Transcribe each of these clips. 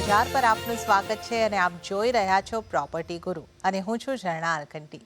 બજાર પર આપનું સ્વાગત છે અને આપ જોઈ રહ્યા છો પ્રોપર્ટી ગુરુ અને હું છું ઝરણા અરકંટી.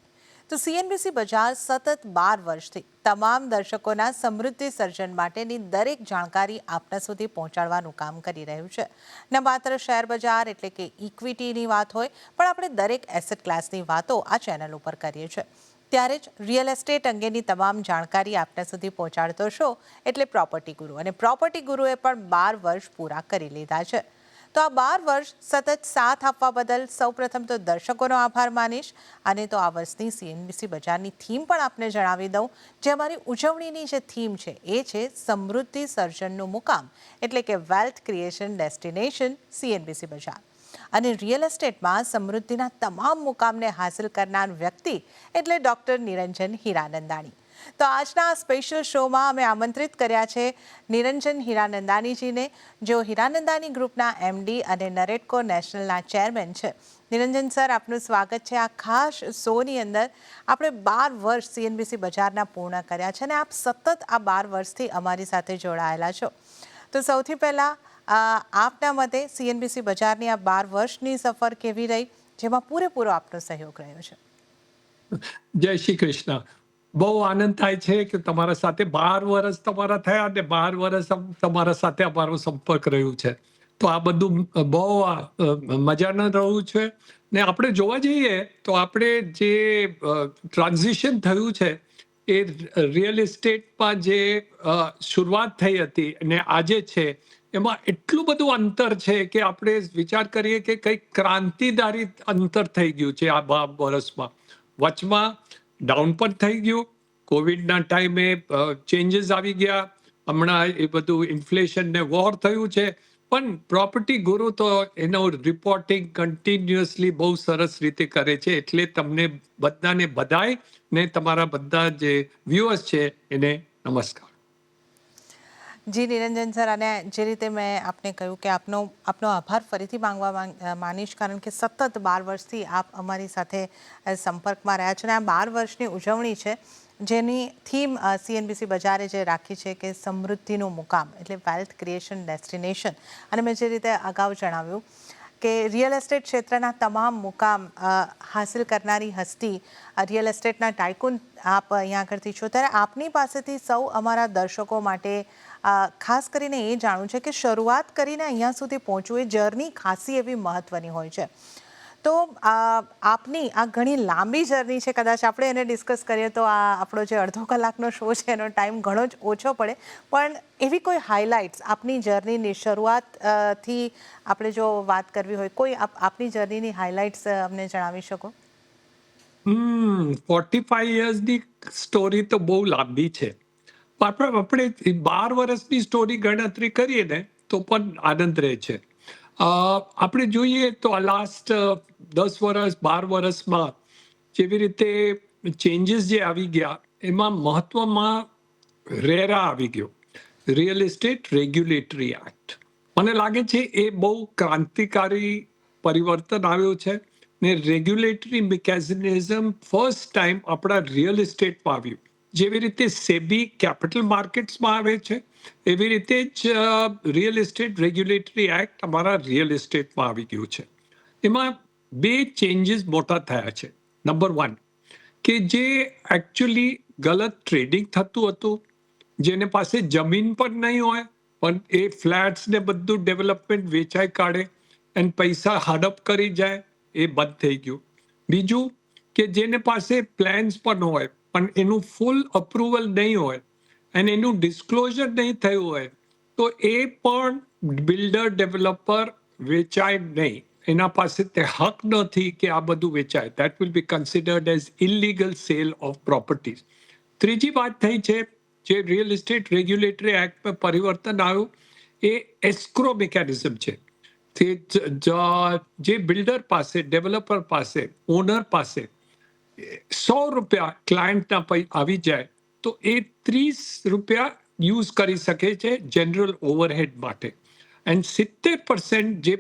તો સીએનબીસી બજાર સતત 12 વર્ષથી તમામ દર્શકોના સમૃદ્ધિ સર્જન માટેની દરેક જાણકારી આપના સુધી પહોંચાડવાનું કામ કરી રહ્યું છે. ન માત્ર શેર બજાર એટલે કે ઇક્વિટીની વાત હોય, પણ આપણે દરેક એસેટ ક્લાસની વાતો આ ચેનલ ઉપર કરીએ છીએ. ત્યારે જ રિયલ એસ્ટેટ અંગેની તમામ જાણકારી આપના સુધી પહોંચાડતો શો એટલે પ્રોપર્ટી ગુરુ, અને પ્રોપર્ટી ગુરુએ પણ 12 વર્ષ પૂરા કરી લીધા છે. તો આ 12 વર્ષ સતત સાથ આપવા બદલ સૌપ્રથમ તો દર્શકોનો આભાર માનીશ, અને તો આ વર્ષની સીએનબીસી બજારની થીમ પણ આપને જણાવી દઉં. જે અમારી ઉજવણીની જે થીમ છે એ છે સમૃદ્ધિ સર્જનનું મુકામ, એટલે કે વેલ્થ ક્રિએશન ડેસ્ટિનેશન સીએનબીસી બજાર. અને રિયલ એસ્ટેટમાં સમૃદ્ધિના તમામ મુકામને હાંસલ કરનાર વ્યક્તિ એટલે ડૉક્ટર નિરંજન હીરાનંદાણી. તો આજના આ સ્પેશિયલ શોમાં અમે આમંત્રિત કર્યા છે નિરંજન હીરાનંદાણીજીને, જેઓ હીરાનંદાણી ગ્રુપના એમડી અને નરેટકો નેશનલના ચેરમેન છે. નિરંજન સર, આપનું સ્વાગત છે આ ખાસ શોની અંદર. આપણે 12 વર્ષ સીએનબીસી બજારના પૂર્ણ કર્યા છે અને આપ સતત આ 12 વર્ષથી અમારી સાથે જોડાયેલા છો. તો સૌથી પહેલાં આપના મતે સીએનબીસી બજારની આ 12 વર્ષની સફર કેવી રહી, જેમાં પૂરેપૂરો આપનો સહયોગ રહ્યો છે? જય શ્રી કૃષ્ણ. બહુ આનંદ થાય છે કે તમારા સાથે 12 વર્ષ તમારા થયા અને 12 વર્ષ તમારા સાથે અમારો સંપર્ક રહ્યું છે. તો આ બધું બહુ મજાનું રહ્યું છે. ને આપણે જોવા જઈએ તો આપણે જે ટ્રાન્ઝિશન થયું છે એ રિયલ એસ્ટેટમાં જે શરૂઆત થઈ હતી અને આજે છે એમાં એટલું બધું અંતર છે કે આપણે વિચાર કરીએ કે કંઈક ક્રાંતિદારી અંતર થઈ ગયું છે આ 12 વર્ષમાં. વચમાં ડાઉન પણ થઈ ગયું, કોવિડના ટાઈમે ચેન્જીસ આવી ગયા, હમણાં એ બધું ઇન્ફ્લેશન ને વોર થયું છે, પણ પ્રોપર્ટી ગુરુ તો એનો રિપોર્ટિંગ કન્ટિન્યુઅસલી બહુ સરસ રીતે કરે છે. એટલે તમને બધાને બધાય ને તમારા બધા જે વ્યુઅર્સ છે એને નમસ્કાર. જી નિરંજન સર, અને જે રીતે મેં આપને કહ્યું કે આપનો આભાર ફરીથી માનીશ, કારણ કે સતત 12 વર્ષથી આપ અમારી સાથે સંપર્કમાં રહ્યા છો અને આ 12 વર્ષની ઉજવણી છે જેની થીમ સીએનબીસી બજારે જે રાખી છે કે સમૃદ્ધિનું મુકામ એટલે વેલ્થ ક્રિએશન ડેસ્ટિનેશન. અને મેં જે રીતે અગાઉ જણાવ્યું કે રિયલ એસ્ટેટ ક્ષેત્રના તમામ મુકામ હાંસિલ કરનારી હસ્તી, રિયલ એસ્ટેટના ટાઇકૂન આપ અહીંયા આગળથી છો. ત્યારે આપની પાસેથી સૌ અમારા દર્શકો માટે ખાસ કરીને એ જાણવું છે કે શરૂઆત કરીને અહીંયા સુધી પહોંચવું એ જર્ની ખાસી એવી મહત્ત્વની હોય છે. તો આપની આ ઘણી લાંબી જર્ની છે. કદાચ આપણે એને ડિસ્કસ કરીએ તો આ આપણો જે અડધો કલાકનો શો છે એનો ટાઈમ ઘણો જ ઓછો પડે, પણ એવી કોઈ હાઇલાઇટ્સ આપની જર્નીની શરૂઆતથી આપણે જો વાત કરવી હોય, કોઈ આપની જર્નીની હાઇલાઇટ્સ અમને જણાવી શકો? 45 યર્સની સ્ટોરી તો બહુ લાંબી છે. આપણે 12 વર્ષની સ્ટોરી ગણતરી કરીએ ને તો પણ આનંદ રહે છે. આપણે જોઈએ તો આ લાસ્ટ 10 વર્ષ 12 વર્ષમાં જેવી રીતે ચેન્જીસ જે આવી ગયા એમાં મહત્વમાં રેરા આવી ગયો, રિયલ એસ્ટેટ રેગ્યુલેટરી એક્ટ. મને લાગે છે એ બહુ ક્રાંતિકારી પરિવર્તન આવ્યું છે ને રેગ્યુલેટરી મિકેનિઝમ ફર્સ્ટ ટાઈમ આપણા રિયલ એસ્ટેટમાં આવ્યું. જેવી રીતે સેબી કેપિટલ માર્કેટ્સમાં આવે છે એવી રીતે જ રિયલ એસ્ટેટ રેગ્યુલેટરી એક્ટ અમારા રિયલ એસ્ટેટમાં આવી ગયું છે. એમાં 2 ચેન્જીસ મોટા થયા છે. નંબર 1 કે જે એકચ્યુઅલી ગલત ટ્રેડિંગ થતું હતું, જેને પાસે જમીન પણ નહીં હોય પણ એ ફ્લેટ્સ ને બધું ડેવલપમેન્ટ વેચાઈ કાઢે અને પૈસા હડપ કરી જાય, એ બંધ થઈ ગયું. બીજું કે જેને પાસે પ્લાન્સ પણ હોય પણ એનું ફૂલ અપ્રુવલ નહીં હોય અને એનું ડિસ્ક્લોઝર નહીં થયું હોય તો એ પણ બિલ્ડર ડેવલપર વેચાય નહીં. એના પાસે તે હક નથી કે આ બધું વેચાય. That will be considered as illegal cell of properties. ત્રીજી વાત થઈ છે જે રિયલ એસ્ટેટ રેગ્યુલેટરી એક્ટમાં પરિવર્તન આવ્યું એ એસ્ક્રો મિકેનિઝમ છે. જે બિલ્ડર પાસે, ડેવલપર પાસે, ઓનર પાસે ₹100 ક્લાયન્ટના આવી જાય તો એ ₹30 યુઝ કરી શકે છે જનરલ ઓવરહેડ માટે. એન્ડ 70% જે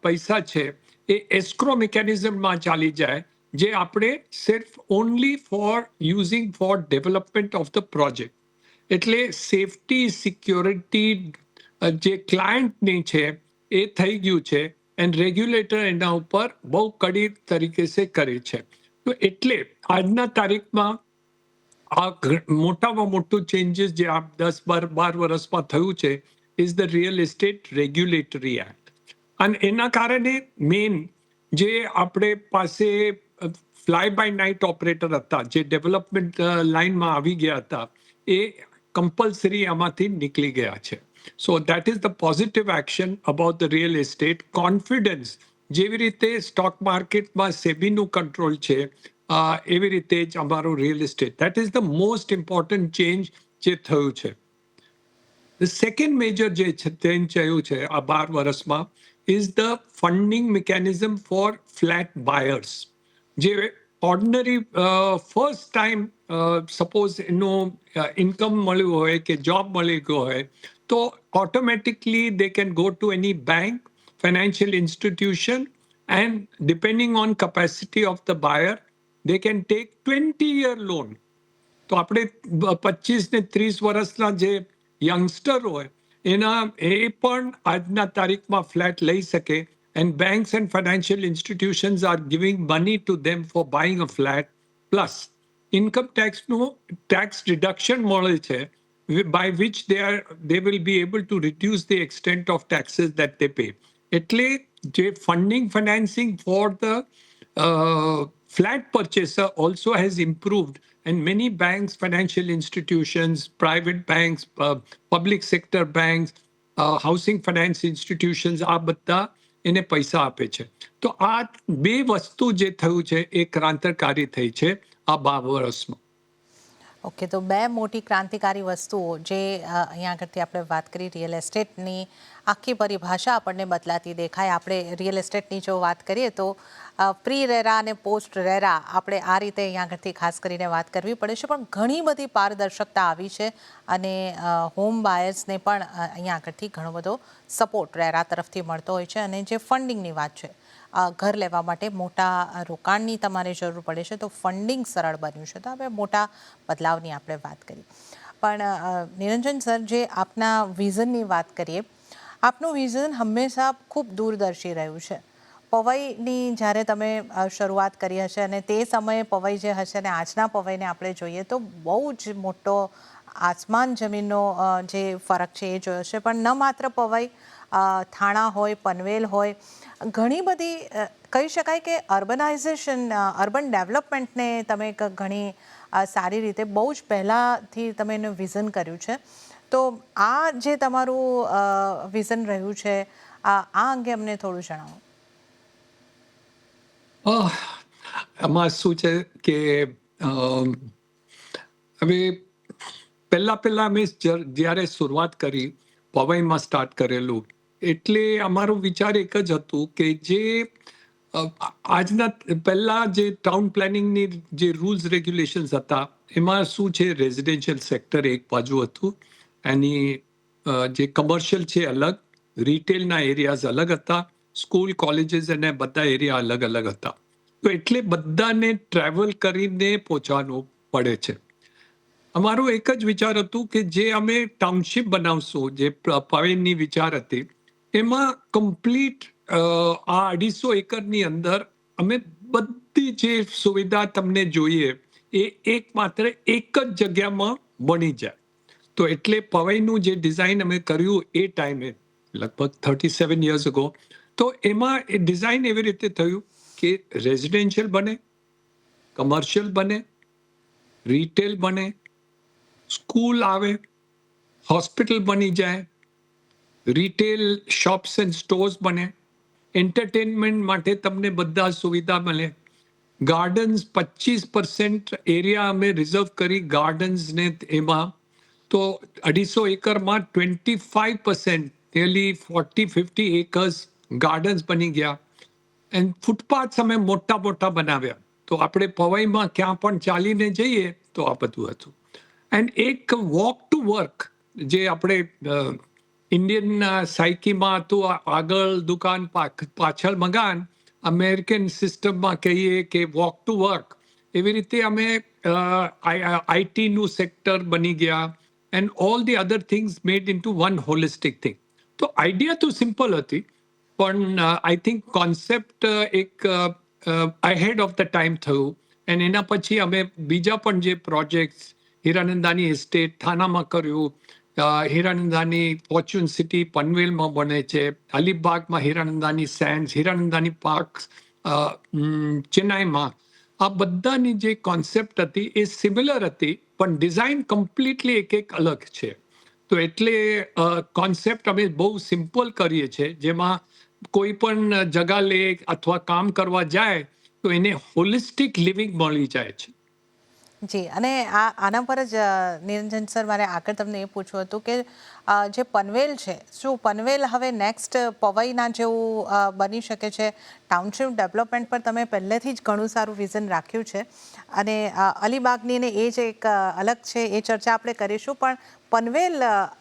પૈસા છે એ એસ્ક્રો મિકેનિઝમમાં ચાલી જાય, જે આપણે સિર્ફ only for using for development of the project. એટલે સેફટી સિક્યોરિટી જે ક્લાયન્ટની છે એ થઈ ગયું છે એન્ડ રેગ્યુલેટર એના ઉપર બહુ કડી તરીકે સે કરે છે. તો એટલે આજના તારીખમાં આ મોટામાં મોટું ચેન્જીસ જે આ 10-12 વર્ષમાં થયું છે is the real estate regulatory act. અને એના કારણે મેઇન જે આપણે પાસે ફ્લાય બાય નાઇટ ઓપરેટર હતા, જે ડેવલપમેન્ટ લાઇનમાં આવી ગયા હતા, એ કમ્પલસરી આમાંથી નીકળી ગયા છે. So that is the positive action about the real estate. Confidence જેવી રીતે સ્ટોક માર્કેટમાં સેબીનું કંટ્રોલ છે, એવી રીતે જ અમારું real estate. That is the most important change જે થયું છે. ધ સેકન્ડ મેજર જે ચેન્જ થયું છે આ 12 વર્ષમાં is the funding mechanism for flat buyers. જે ઓર્ડિનરી ફર્સ્ટ ટાઈમ સપોઝ એનું ઇન્કમ મળ્યું હોય કે જોબ મળી ગયો હોય, તો automatically they can go to any bank, financial institution, and depending on capacity of the buyer, they can take 20-year loan. તો આપણે 25 ને 30 વર્ષના જે યંગસ્ટર હોય એના એ પણ આજના તારીખમાં ફ્લેટ લઈ શકે. And banks and financial institutions are giving money to them for buying a flat. Plus income ટેક્સનું ટેક્સ રિડક્શન મળે છે, by which they will be able to reduce the extent of taxes that they pay. એટલે જે funding financing for the flat purchaser also has improved, and many banks, financial institutions, private banks, public sector banks, housing finance institutions આ બધા એને પૈસા આપે છે. તો આ બે વસ્તુ જે થયું છે એ ક્રાંતિકારી થઈ છે આ 12 વર્ષમાં. ઓકે, તો બે મોટી ક્રાંતિકારી વસ્તુઓ જે અહીંયા આગળથી આપણે વાત કરી, રિયલ એસ્ટેટની આખી પરિભાષા આપણને બદલાતી દેખાય. આપણે રિયલ એસ્ટેટની જો વાત કરીએ તો પ્રી રેરા અને પોસ્ટ રેરા આપણે આ રીતે અહીંયા આગળથી ખાસ કરીને વાત કરવી પડે છે, પણ ઘણી બધી પારદર્શકતા આવી છે અને હોમ બાયર્સને પણ અહીંયા આગળથી ઘણો બધો સપોર્ટ રેરા તરફથી મળતો હોય છે. અને જે ફંડિંગની વાત છે, ઘર લેવા માટે મોટા રોકાણની તમારે જરૂર પડે છે, તો ફંડિંગ સરળ બન્યું છે. તો હવે મોટા બદલાવની આપણે વાત કરી. પણ નિરંજન સર, જે આપના વિઝનની વાત કરીએ, આપનું વિઝન હંમેશા ખૂબ દૂરદર્શી રહ્યું છે. પવઈની જ્યારે તમે શરૂઆત કરી હશે અને તે સમયે પવઈ જે હશે અને આજના પવઈને આપણે જોઈએ તો બહુ જ મોટો આસમાન જમીનનો જે ફરક છે એ જોયો છે. પણ ન માત્ર પવઈ, થાણા હોય, પનવેલ હોય, ઘણી બધી કહી શકાય કે અર્બનાઇઝેશન, અર્બન ડેવલપમેન્ટને તમે ઘણી સારી રીતે બહુ જ પહેલાંથી તમે એનું વિઝન કર્યું છે. તો આ જે તમારું વિઝન રહ્યું છે, આ અંગે અમને થોડું જણાવો. આમાં શું છે કે હવે પહેલા મેં જ્યારે શરૂઆત કરી પવઈમાં સ્ટાર્ટ કરેલું, એટલે અમારો વિચાર એક જ હતું કે જે આજના પહેલા જે ટાઉન પ્લાનિંગની જે રૂલ્સ રેગ્યુલેશન્સ હતા એમાં શું છે, રેઝિડેન્શિયલ સેક્ટર એક બાજુ હતું, એની જે કમર્શિયલ છે અલગ, રિટેલના એરિયાઝ અલગ હતા, સ્કૂલ કોલેજીસ અને બધા એરિયા અલગ અલગ હતા. તો એટલે બધાને ટ્રાવેલ કરીને પહોંચવાનું પડે છે. અમારો એક જ વિચાર હતું કે જે અમે ટાઉનશીપ બનાવશું, જે પવેનની વિચાર હતી, એમાં કમ્પ્લીટ આ 250 એકરની અંદર અમે બધી જે સુવિધા તમને જોઈએ એ માત્ર એક જ જગ્યામાં બની જાય. તો એટલે પવઈનું જે ડિઝાઇન અમે કર્યું એ ટાઈમે, લગભગ 37 યર્સ અગો, તો એમાં એ ડિઝાઇન એવી રીતે થયું કે રેઝિડેન્શિયલ બને, કમર્શિયલ બને, રિટેલ બને, સ્કૂલ આવે, હોસ્પિટલ બની જાય, રિટેલ શોપ્સ એન્ડ સ્ટોર્સ બને, એન્ટરટેનમેન્ટ માટે તમને બધા સુવિધા મળે, ગાર્ડન્સ 25% એરિયા અમે રિઝર્વ કરી ગાર્ડન્સને એમાં. તો 250 એકરમાં 25%, નિયરલી 40-50 એકર્સ ગાર્ડન્સ બની ગયા. એન્ડ ફૂટપાથ્સ અમે મોટા બનાવ્યા. તો આપણે પવઈમાં ક્યાં પણ ચાલીને જઈએ તો આ બધું હતું. એન્ડ એક વોક ટુ વર્ક, જે આપણે ઇન્ડિયન સાયકીમાં હતું, આગળ દુકાન પાછળ મકાન, અમેરિકન સિસ્ટમમાં કહીએ કે વોક ટુ વર્ક, એવી રીતે અમે આઈટીનું સેક્ટર બની ગયા. And all the other things made into one holistic thing. તો આઈડિયા તો સિમ્પલ હતી, પણ આઈ થિંક કોન્સેપ્ટ એક અહેડ ઓફ ધ ટાઈમ થયું અને એના પછી અમે બીજા પણ જે પ્રોજેક્ટ્સ હીરાનંદાની એસ્ટેટ થાનામાં કર્યું, હીરાનંદાની ફોર્ચ્યુન સિટી પનવેલમાં બને છે, અલીબાગમાં હીરાનંદાની સેન્ડ્સ, હીરાનંદાની પાર્ક ચેન્નાઈમાં, આ બધાની જે કોન્સેપ્ટ હતી એ સિમિલર હતી પણ ડિઝાઇન કમ્પ્લીટલી એક અલગ છે. તો એટલે કોન્સેપ્ટ અમે બહુ સિમ્પલ કરીએ છીએ, જેમાં કોઈ પણ જગા લે અથવા કામ કરવા જાય તો એને હોલિસ્ટિક લિવિંગ મળી જાય છે. જી, અને આના પર જ નિરંજન સર, મારે આગળ તમને એ પૂછવું હતું કે જે પનવેલ છે, શું પનવેલ હવે નેક્સ્ટ પવઈના જેવું બની શકે છે? ટાઉનશીપ ડેવલપમેન્ટ પર તમે પહેલેથી જ ઘણું સારું વિઝન રાખ્યું છે અને અલીબાગની ને એ જ એક અલગ છે, એ ચર્ચા આપણે કરીશું. પણ પનવેલ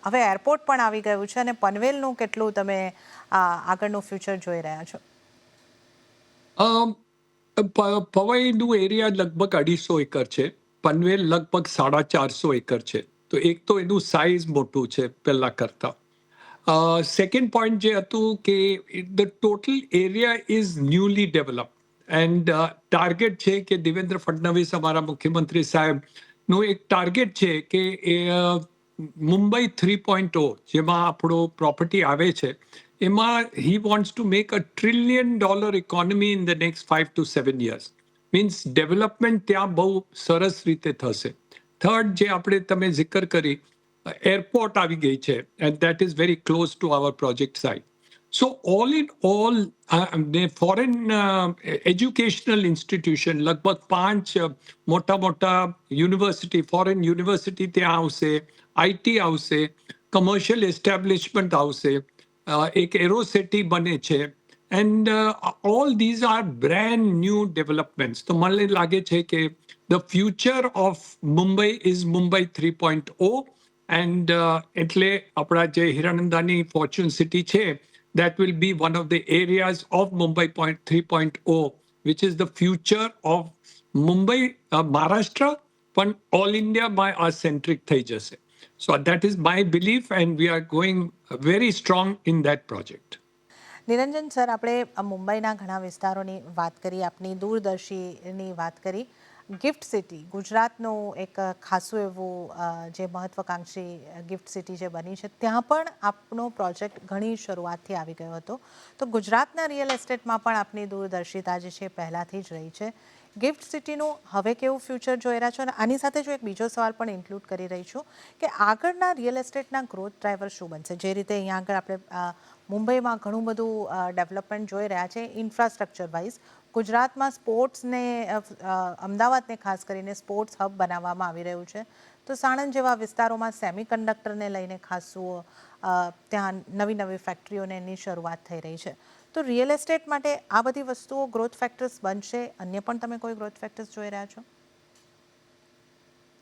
હવે એરપોર્ટ પણ આવી ગયું છે અને પનવેલનું કેટલું તમે આગળનું ફ્યુચર જોઈ રહ્યા છો? પવઈનું એરિયા લગભગ 250 એકર છે, પનવેલ લગભગ 450 એકર છે. તો એક તો એનું સાઇઝ મોટું છે પહેલા કરતા. સેકન્ડ પોઈન્ટ જે હતું કે the total area is newly develop and target છે કે દેવેન્દ્ર ફડણવીસ અમારા મુખ્યમંત્રી સાહેબનું એક ટાર્ગેટ છે કે એ મુંબઈ 3.0 જેમાં આપણો પ્રોપર્ટી આવે છે એમાં he wants to make a $1 trillion economy in the next 5 to 7 years. Means development ત્યાં બહુ સરસ રીતે થશે. થર્ડ જે આપણે તમે જિકર કરી, એરપોર્ટ આવી ગઈ છે and that is very close to our project site. So all in all foreign educational institution લગભગ 5 મોટા મોટા યુનિવર્સિટી, ફોરેન યુનિવર્સિટી ત્યાં આવશે, આઈટી આવશે, કમર્શિયલ એસ્ટાબ્લિશમેન્ટ આવશે, એક એરોસિટી બને છે and all these are brand new developments. તો મને લાગે છે કે the future of Mumbai is Mumbai 3.0 and એટલે આપણા જે હીરાનંદાની ફોર્ચ્યુન સિટી છે that will be one of the areas of Mumbai 3.0, which is the future of Mumbai, Maharashtra, પણ all India માં આ centric થઈ જશે. So that is my belief and we are going very strong in that project. Niranjan sir, આપણે મુંબઈના ઘણા વિસ્તારોની વાત કરી, આપની દૂરદર્શીની વાત કરી. ગિફ્ટ સિટી ગુજરાતનું એક ખાસું એવું જે મહત્વકાંક્ષી ગિફ્ટ સિટી જે બની છે, ત્યાં પણ આપનો પ્રોજેક્ટ ઘણી શરૂઆતથી આવી ગયો હતો. તો ગુજરાતના રિયલ એસ્ટેટમાં પણ આપની દૂરદર્શિતા જે છે પહેલાંથી જ રહી છે. ગિફ્ટ સિટીનું હવે કેવું ફ્યુચર જોઈ રહ્યા છો? અને આની સાથે જો એક બીજો સવાલ પણ ઇન્ક્લુડ કરી રહી છું કે આગળના રિયલ એસ્ટેટના ગ્રોથ ડ્રાઈવર શું બનશે? જે રીતે અહીંયા આગળ આપણે મુંબઈમાં ઘણું બધું ડેવલપમેન્ટ જોઈ રહ્યા છે ઇન્ફ્રાસ્ટ્રક્ચર વાઇઝ, ગુજરાતમાં સ્પોર્ટ્સને અમદાવાદને ખાસ કરીને સ્પોર્ટ્સ હબ બનાવવામાં આવી રહ્યું છે, તો સાણંદ જેવા વિસ્તારોમાં સેમિકન્ડક્ટરને લઈને ખાસું ત્યાં નવી નવી ફેક્ટરીઓને એની શરૂઆત થઈ રહી છે. તો રિયલ એસ્ટેટ માટે આ બધી વસ્તુઓ ગ્રોથ ફેક્ટર્સ બનશે? અન્ય પણ તમે કોઈ ગ્રોથ ફેક્ટર્સ જોઈ રહ્યા છો?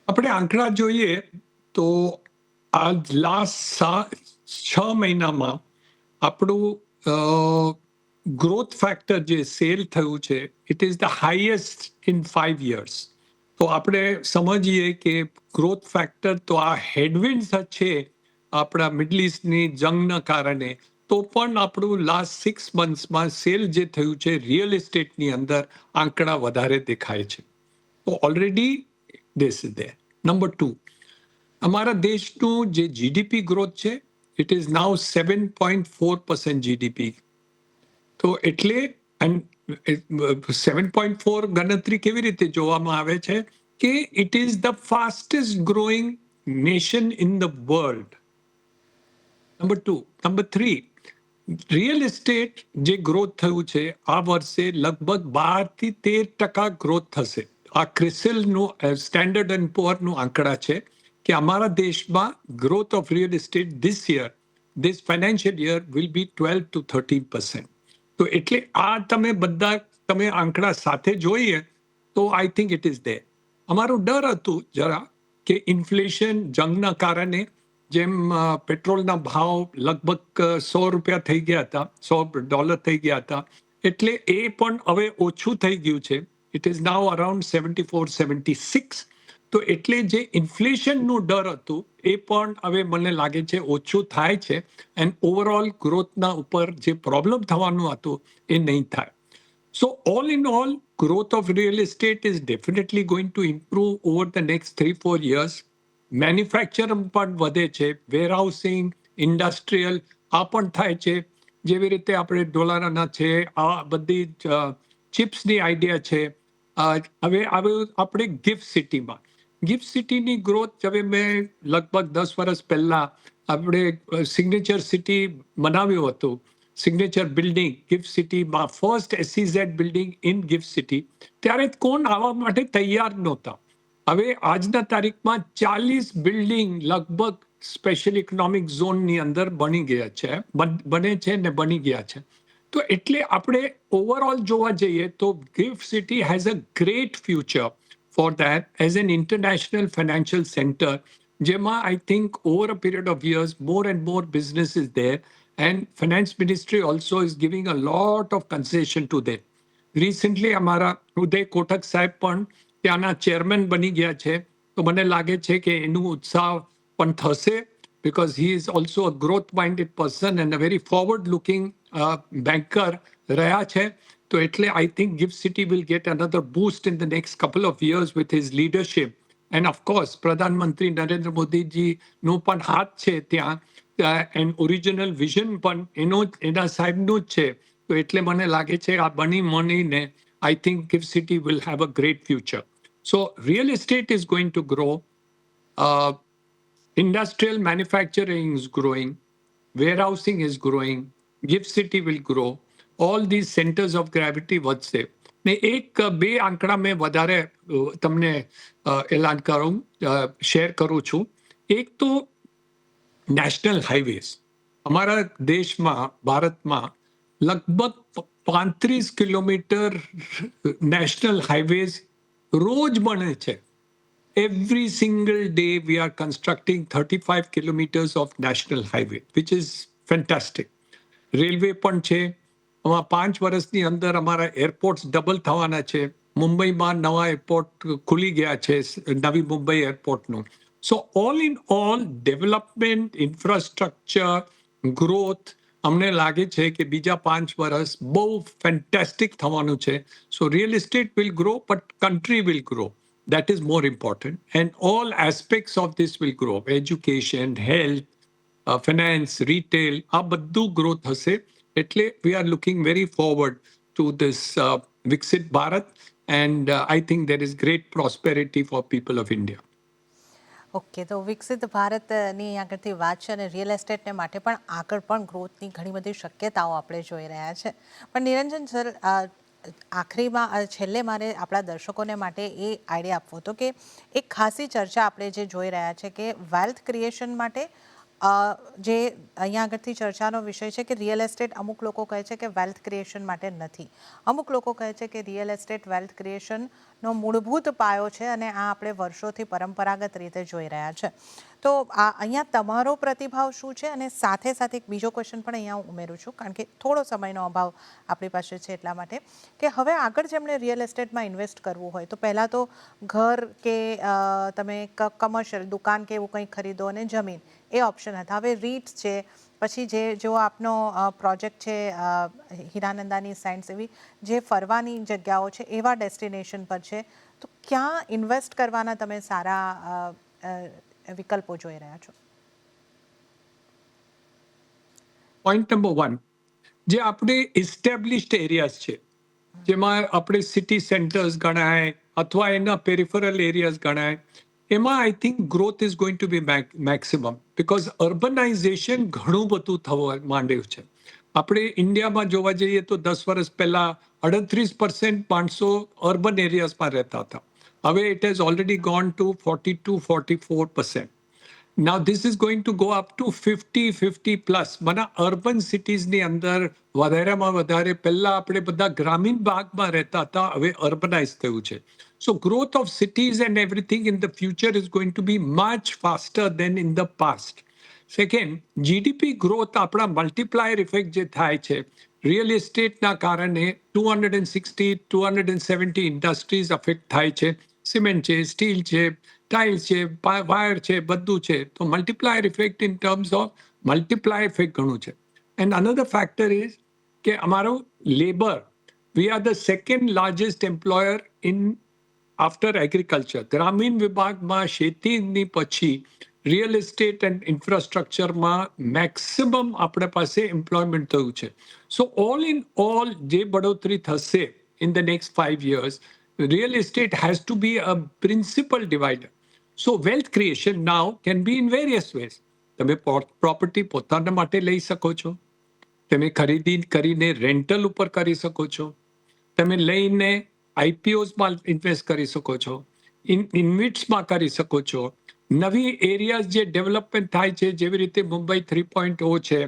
આપણે આંકડા જોઈએ તો આ લાસ્ટ 6 મહિનામાં આપણું ગ્રોથ ફેક્ટર જે સેલ થયું છે it is the highest in 5 years. તો આપણે સમજીએ કે ગ્રોથ ફેક્ટર તો આ હેડવિન્ડ્સ છે આપણા મિડલ ઇસ્ટની જંગના કારણે, તો પણ આપણું લાસ્ટ 6 monthsમાં સેલ જે થયું છે રિયલ એસ્ટેટની અંદર આંકડા વધારે દેખાય છે. તો already this is there. Number 2, અમારા દેશનું જે જીડીપી ગ્રોથ છે ઇટ ઇઝ નાઉ 7.4% જીડીપી. તો એટલે 7.4 ગણતરી કેવી રીતે જોવામાં આવે છે કે it is the fastest growing nation in the world. Number 2. Number 3, real estate જે ગ્રોથ થયું છે આ વર્ષે લગભગ 12 થી 13% ગ્રોથ થશે. આ ક્રિસિલનું સ્ટેન્ડર્ડ એન્ડ પુઅરનું આંકડા છે કે અમારા દેશમાં growth of real estate this financial year will be 12 to 13%. તો એટલે આ તમે આંકડા સાથે જોઈએ તો I think it is there. અમારું ડર હતું જરા કે ઇન્ફ્લેશન જંગના કારણે જેમ પેટ્રોલના ભાવ લગભગ $100 થઈ ગયા હતા, $100 થઈ ગયા હતા, એટલે એ પણ હવે ઓછું થઈ ગયું છે. It is now around 74-76. તો એટલે જે ઇન્ફ્લેશનનું ડર હતું એ પણ હવે મને લાગે છે ઓછું થાય છે એન્ડ ઓવરઓલ ગ્રોથના ઉપર જે પ્રોબ્લેમ થવાનું હતું એ નહીં થાય. So all in all, growth of real estate is definitely going to improve over the next 3-4 years. Manufacturing પણ વધે છે, વેરહાઉસિંગ, ઇન્ડસ્ટ્રીયલ આ પણ થાય છે. જેવી રીતે આપણે ડોલારાના છે, આ બધી ચિપ્સની આઈડિયા છે. હવે આપણે ગિફ્ટ સિટીમાં સિટીની ગ્રોથ હવે મેં લગભગ 10 વર્ષ પહેલા આપણે સિગ્નેચર સિટી બનાવ્યું હતું. સિગ્નેચર બિલ્ડિંગ ગિફ્ટ સિટીમાં first SEZ building in gift city, ત્યારે કોણ આવવા માટે તૈયાર નહોતા. હવે આજના તારીખમાં 40 બિલ્ડિંગ લગભગ સ્પેશિયલ ઇકોનોમિક ઝોનની અંદર બની ગયા છે, બને છે ને બની ગયા છે. તો એટલે આપણે ઓવરઓલ જોવા જઈએ તો GIFT City has a great future for that as an international financial centre, જેમાં I think over a period of years more and more business is there. And Finance Ministry also is giving a lot of concession to them. Recently, અમારા ઉદય કોટક સાહેબ પણ ત્યાંના chairman બની ગયા છે. તો મને લાગે છે કે એનું ઉત્સાહ પણ થશે, because he is also a growth minded person and a very forward looking banker રહ્યા છે. તો એટલે I think Gift City will get another boost in the next couple of years with his leadership. And of course, પ્રધાનમંત્રી નરેન્દ્ર મોદીજીનો પણ હાથ છે ત્યાં, and original vision પણ એના સાહેબનું જ છે. તો એટલે મને લાગે છે આ બની મનીને I think GIFT City will have a great future. So real estate is going to grow, industrial manufacturing is growing, warehousing is growing, gift city will grow, all these centers of gravity વધશે. ને એક બે આંકડા મેં વધારે તમને એલાન કરું, શેર કરું છું. એક તો નેશનલ હાઈવેઝ અમારા દેશમાં, ભારતમાં લગભગ 35 કિલોમીટર નેશનલ હાઈવેઝ રોજ બને છે. Every single day we are constructing 35 kilometers of national highway, which is fantastic. Railway પણ છે. 5 વર્ષની અંદર અમારા એરપોર્ટ્સ ડબલ થવાના છે. મુંબઈમાં નવા એરપોર્ટ ખુલી ગયા છે, નવી મુંબઈ એરપોર્ટનું. So all in all development, infrastructure, growth, અમને લાગે છે કે બીજા 5 વર્ષ બહુ ફેન્ટેસ્ટિક થવાનું છે. So real estate will grow, but country will grow. That is more important. And all aspects of this will grow. Education, health, finance, retail, આ બધું growth હશે. એટલે we are looking very forward to this Viksit Bharat. And I think there is great prosperity for people of India. Okay, તો વિકસિત ભારતની આગળથી વાત છે અને રિયલ એસ્ટેટને માટે પણ આગળ પણ ગ્રોથની ઘણી બધી શક્યતાઓ આપણે જોઈ રહ્યા છે. પણ નિરંજન સર, આખરીમાં છેલ્લે મારે આપણા દર્શકોને માટે એ આઈડિયા આપવો હતો કે એક ખાસી ચર્ચા આપણે જે જોઈ રહ્યા છે કે વેલ્થ ક્રિએશન માટે જે અહીંયા આગળથી ચર્ચાનો વિષય છે કે રિયલ એસ્ટેટ, અમુક લોકો કહે છે કે વેલ્થ ક્રિએશન માટે નથી, અમુક લોકો કહે છે કે રિયલ એસ્ટેટ વેલ્થ ક્રિએશનનો મૂળભૂત પાયો છે અને આ આપણે વર્ષોથી પરંપરાગત રીતે જોઈ રહ્યા છે. તો આ અહીંયા તમારો પ્રતિભાવ શું છે? અને સાથે સાથે એક બીજો ક્વેશ્ચન પણ અહીંયા હું ઉમેરું છું, કારણ કે થોડો સમયનો અભાવ આપણી પાસે છે એટલા માટે, કે હવે આગળ જેમણે રિયલ એસ્ટેટમાં ઇન્વેસ્ટ કરવું હોય તો પહેલાં તો ઘર કે તમે કમર્શિયલ દુકાન કે એવું કંઈ ખરીદો અને જમીન, એ ઓપ્શન હતા. હવે રીટ્સ છે, પછી જો આપનો પ્રોજેક્ટ છે હીરાનંદાની સાયન્સ, એવી જે ફરવાની જગ્યાઓ છે એવા ડેસ્ટિનેશન પર છે, તો ક્યાં ઇન્વેસ્ટ કરવાના તમે સારા વિકલ્પો જોઈ રહ્યા છો? પોઈન્ટ નંબર 1, જે આપણે એસ્ટેબ્લિશ્ડ એરિયાઝ છે, જેમાં આપણે સિટી સેન્ટર્સ ગણાય અથવા એના પેરિફરલ એરિયાઝ ગણાય, એમાં I think growth is going to be maximum, because urbanisation ઘણું બધું થવા માંડ્યું છે. આપણે ઇન્ડિયામાં જોવા જઈએ તો 10 વર્ષ પહેલા 38% માણસો અર્બન એરિયાઝમાં રહેતા હતા. હવે it has already gone to 42-44%. Now this is going to go up to 50 plus. મને અર્બન સિટીઝની અંદર વધારેમાં વધારે, પહેલા આપણે બધા ગ્રામીણ ભાગમાં રહેતા હતા, હવે અર્બનાઇઝ થયું છે. So growth of cities and everything in the future is going to be much faster than in the past. Second, GDP growth, આપણા મલ્ટીપ્લાયર ઇફેક્ટ જે થાય છે રિયલ એસ્ટેટના કારણે, 260-270 ઇન્ડસ્ટ્રીઝ અફેક્ટ થાય છે. સિમેન્ટ છે, સ્ટીલ છે, ટાઇલ્સ છે, વાયર છે, બધું છે. તો multiplier effect in terms of multiplier effect ઘણું છે. એન્ડ અનધર ફેક્ટર ઇઝ કે અમારું labour, we are the second largest employer in after agriculture. ગ્રામીણ વિભાગમાં ખેતીની પછી રિયલ એસ્ટેટ એન્ડ ઇન્ફ્રાસ્ટ્રક્ચરમાં મેક્સિમમ આપણે પાસે એમ્પ્લોયમેન્ટ થયું છે. સો ઓલ ઇન ઓલ જે બઢોતરી થશે in the next 5 years, real estate has to be a principal divider. So wealth creation now can be in various ways. તમે પ્રોપર્ટી પોતાના માટે લઈ શકો છો, તમે ખરીદી કરીને રેન્ટલ ઉપર કરી શકો છો, તમે લઈને આઈપીઓઝમાં ઇન્વેસ્ટ કરી શકો છો, ઇન્વિટ્સમાં કરી શકો છો. નવી એરિયાઝ જે ડેવલપમેન્ટ થાય છે, જેવી રીતે મુંબઈ 3.0 છે,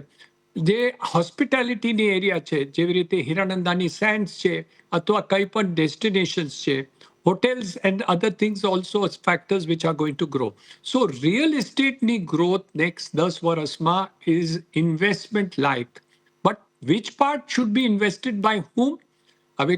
જે હોસ્પિટાલિટીની એરિયા છે, જેવી રીતે હીરાનંદાની સેન્ડ્સ છે, અથવા કંઈ પણ ડેસ્ટિનેશન્સ છે, hotels and other things also as factors which are going to grow. So real estate ni growth next 10 varasma is investment like. But which part should be invested by whom? હવે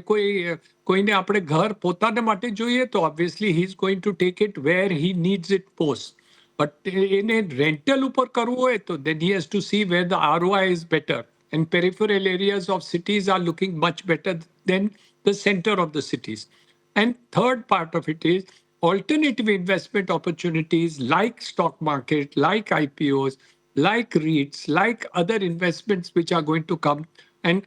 કોઈને આપણે ઘર પોતાના માટે જોઈએ તો obviously he is going to take it where he needs it post. But એને rental ઉપર કરવું હોય તો then he has to see where the ROI is better. And peripheral areas of cities are looking much better than the center of the cities. And third part of it is alternative investment opportunities like stock market, like IPOs, like REITs, like other investments which are going to come. And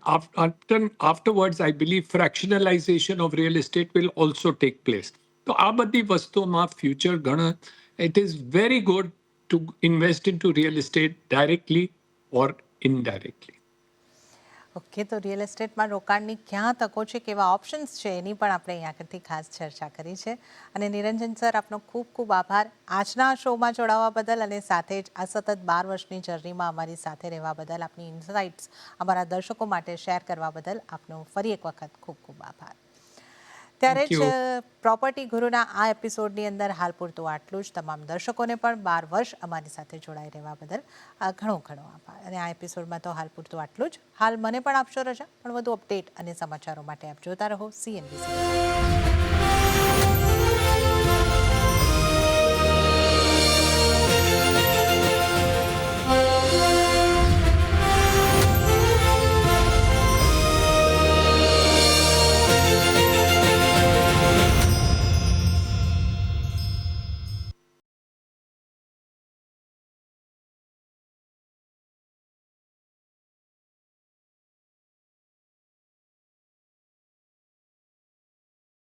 afterwards, I believe fractionalization of real estate will also take place. So, આ બધી વસ્તુઓમાં future ઘણા, it is very good to invest into real estate directly or indirectly. Okay, તો real એસ્ટેટમાં રોકાણની ક્યાં તકો છે, કેવા ઓપ્શન્સ છે, એની પણ આપણે અહીંયા આગળથી ખાસ ચર્ચા કરી છે. અને નિરંજન સર, આપનો ખૂબ ખૂબ આભાર આજના શોમાં જોડાવા બદલ, અને સાથે જ આ સતત 12 વર્ષની જર્નીમાં અમારી સાથે રહેવા બદલ, આપની ઇન્સાઇટ્સ અમારા દર્શકો માટે શેર કરવા બદલ આપનો ફરી એક વખત ખૂબ ખૂબ આભાર. ત્યારે જ પ્રોપર્ટી ગુરુના આ એપિસોડની અંદર હાલ પૂરતું આટલું જ. તમામ દર્શકોને પણ 12 વર્ષ અમારી સાથે જોડાઈ રહેવા બદલ ઘણો ઘણો આભાર. અને આ એપિસોડમાં તો હાલ પૂરતું આટલું જ. હાલ મને પણ આપશો રજા, પણ વધુ અપડેટ અને સમાચારો માટે આપ જોતા રહો CNBC.